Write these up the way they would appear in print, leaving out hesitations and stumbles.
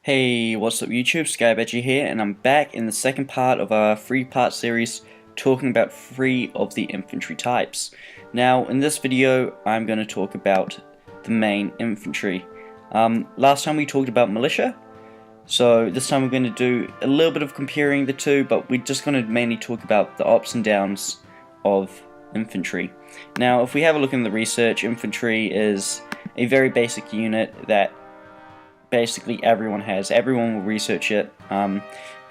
Hey, what's up YouTube, Skybadger here, and I'm back in the second part of our 3-part series talking about 3 of the infantry types. Now, in this video, I'm going to talk about the main infantry. Last time we talked about militia, so this time we're going to do a little bit of comparing the two, but we're just going to mainly talk about the ups and downs of infantry. Now, if we have a look in the research, infantry is a very basic unit that basically everyone has. Everyone will research it from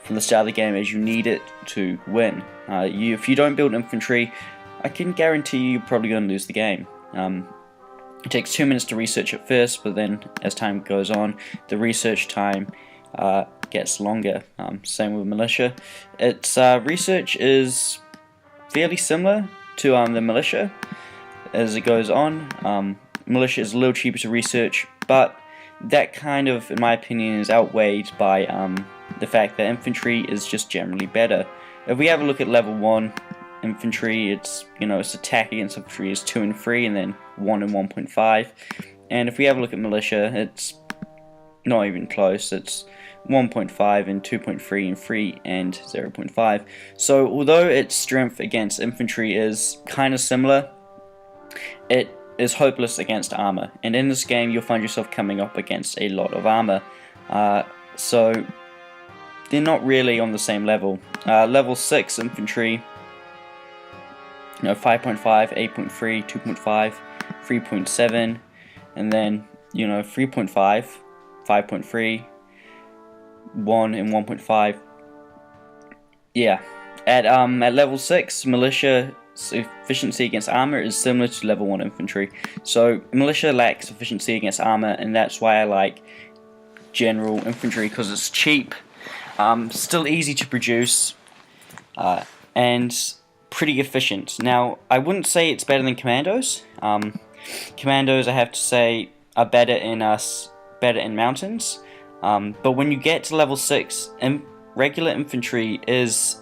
the start of the game as you need it to win. If you don't build infantry, I can guarantee you're probably going to lose the game. It takes 2 minutes to research it first, but then as time goes on, the research time gets longer. Same with militia. Its research is fairly similar to the militia as it goes on. Militia is a little cheaper to research, but that kind of, in my opinion, is outweighed by the fact that infantry is just generally better. If we have a look at level 1 infantry, its attack against infantry is 2 and 3, and then 1 and 1.5. And if we have a look at militia, it's not even close. It's 1.5 and 2.3 and 3 and 0.5. So although its strength against infantry is kind of similar, it is hopeless against armor, and in this game you'll find yourself coming up against a lot of armor, so they're not really on the same level. Level 6 infantry, 5.5, 8.3, 2.5, 3.7, and then 3.5, 5.3, 1 and 1.5. Yeah, at level 6, militia efficiency against armor is similar to level 1 infantry. So militia lacks efficiency against armor, and that's why I like general infantry, because it's cheap, still easy to produce, and pretty efficient. Now, I wouldn't say it's better than commandos. Commandos, I have to say, are better in mountains, but when you get to level 6, regular infantry is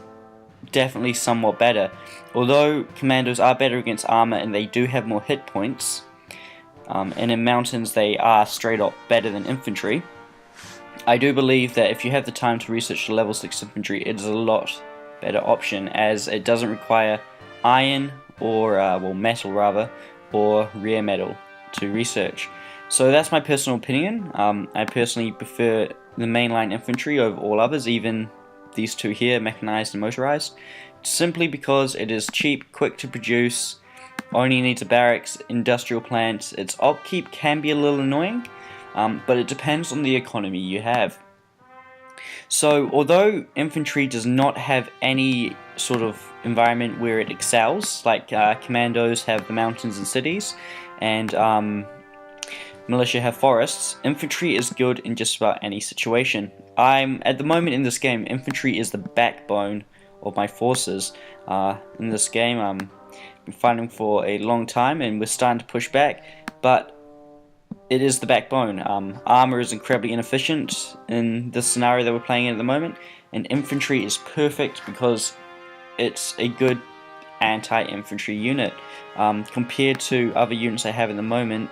definitely somewhat better. Although commandos are better against armor and they do have more hit points, and in mountains they are straight up better than infantry, I do believe that if you have the time to research the level 6 infantry, it is a lot better option, as it doesn't require iron or metal rather, or rare metal to research. So that's my personal opinion. I personally prefer the mainline infantry over all others, even these two here, mechanized and motorized, simply because it is cheap, quick to produce, only needs a barracks, industrial plants. Its upkeep can be a little annoying, but it depends on the economy you have. So although infantry does not have any sort of environment where it excels, like commandos have the mountains and cities, and militia have forests, infantry is good in just about any situation. At the moment in this game, infantry is the backbone of my forces. In this game, I've been fighting for a long time and we're starting to push back, but it is the backbone. Armor is incredibly inefficient in this scenario that we're playing in at the moment, and infantry is perfect because it's a good anti-infantry unit. Compared to other units I have at the moment,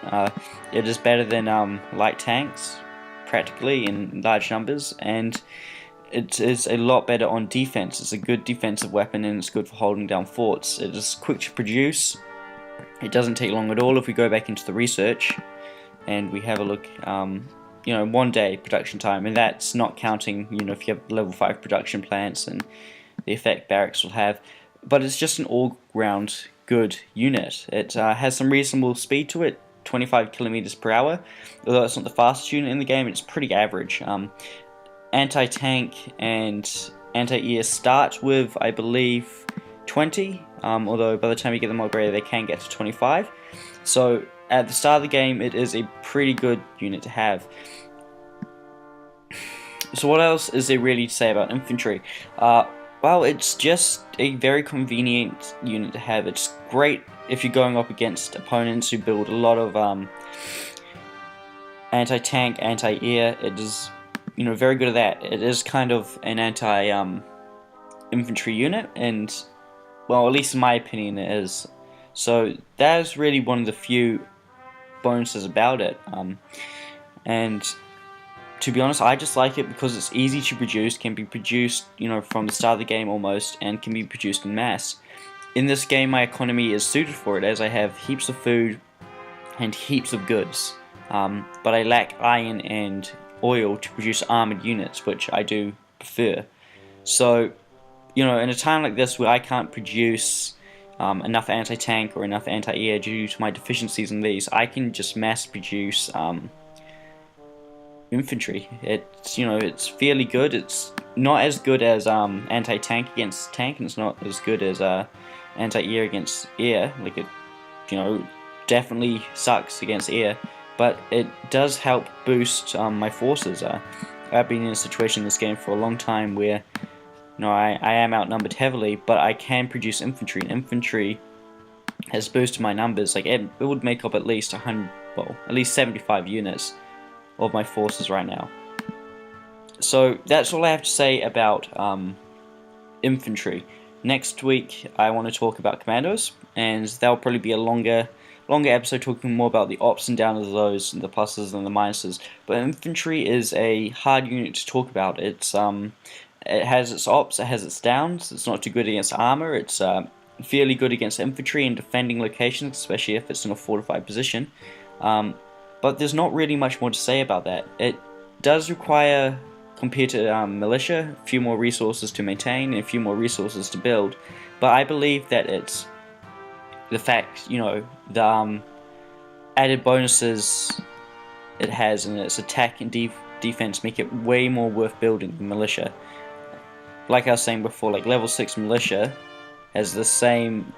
it is better than light tanks, practically, in large numbers, and it is a lot better on defense. It's a good defensive weapon, and it's good for holding down forts. It is quick to produce. It doesn't take long at all. If we go back into the research and we have a look, 1 day production time, and that's not counting if you have level 5 production plants and the effect barracks will have. But it's just an all-round good unit. It has some reasonable speed to it, 25 kilometers per hour. Although it's not the fastest unit in the game, it's pretty average. Anti-tank and anti-air start with, I believe, 20, although by the time you get them upgraded they can get to 25. So at the start of the game it is a pretty good unit to have. So what else is there really to say about infantry? Well, it's just a very convenient unit to have. It's great if you're going up against opponents who build a lot of anti-tank, anti-air. It is very good at that. It is kind of an anti-infantry unit, and well, at least in my opinion it is. So that is really one of the few bonuses about it. And to be honest, I just like it because it's easy to produce, can be produced, from the start of the game almost, and can be produced in mass. In this game, my economy is suited for it, as I have heaps of food and heaps of goods, but I lack iron and oil to produce armored units, which I do prefer. So, in a time like this where I can't produce enough anti-tank or enough anti-air due to my deficiencies in these, I can just mass produce infantry. It's fairly good. It's not as good as anti-tank against tank, and it's not as good as anti-air against air. Like it, definitely sucks against air, but it does help boost my forces. I've been in a situation in this game for a long time where I am outnumbered heavily, but I can produce infantry, and infantry has boosted my numbers. Like it would make up at least 100, well, at least 75 units of my forces right now. So that's all I have to say about infantry. Next week I want to talk about commandos, and that'll probably be a longer episode talking more about the ups and downs of those, and the pluses and the minuses. But infantry is a hard unit to talk about. It has its ups, it has its downs. It's not too good against armor. It's fairly good against infantry and defending locations, especially if it's in a fortified position. But there's not really much more to say about that. It does require, compared to militia, a few more resources to maintain and a few more resources to build. But I believe that it's the fact, the added bonuses it has in its attack and defense make it way more worth building than militia. Like I was saying before, like level 6 militia has the same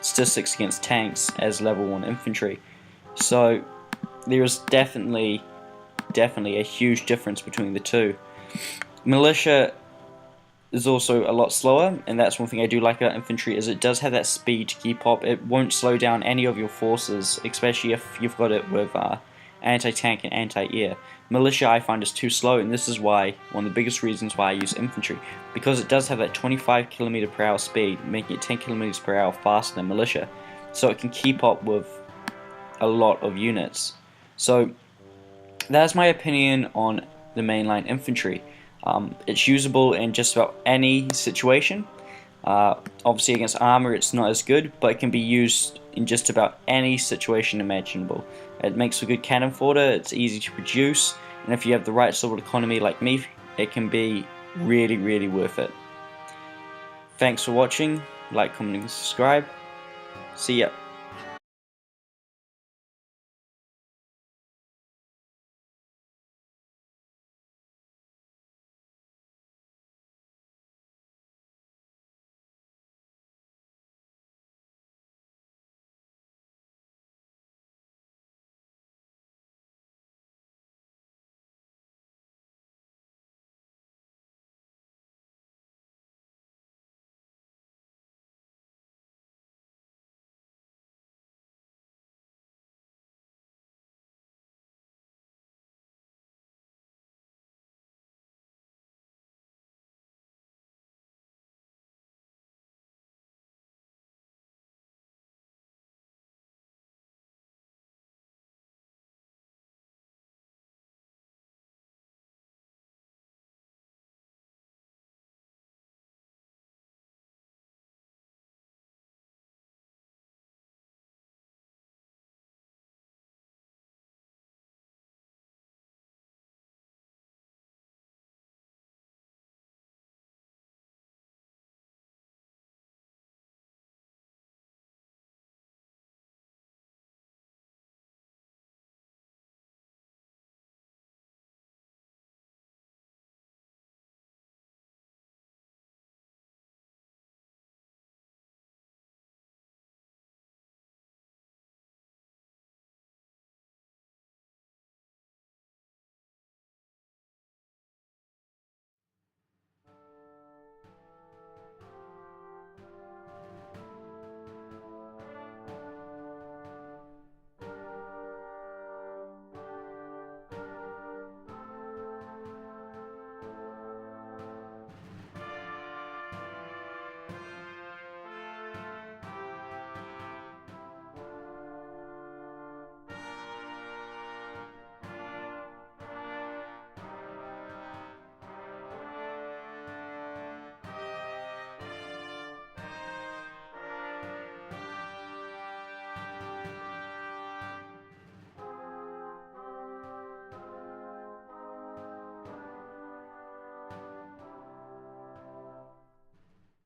statistics against tanks as level 1 infantry. So there is definitely a huge difference between the two. Militia is also a lot slower, and that's one thing I do like about infantry, is it does have that speed to keep up. It won't slow down any of your forces, especially if you've got it with anti-tank and anti-air. Militia I find is too slow, and this is why, one of the biggest reasons why I use infantry, because it does have that 25 km/h speed, making it 10 km/h faster than militia, so it can keep up with a lot of units. So that's my opinion on the mainline infantry. It's usable in just about any situation. Obviously against armor it's not as good, but it can be used in just about any situation imaginable. It makes a good cannon fodder, it's easy to produce, and if you have the right sort of economy like me, it can be really worth it. Thanks for watching, like, comment and subscribe. See ya.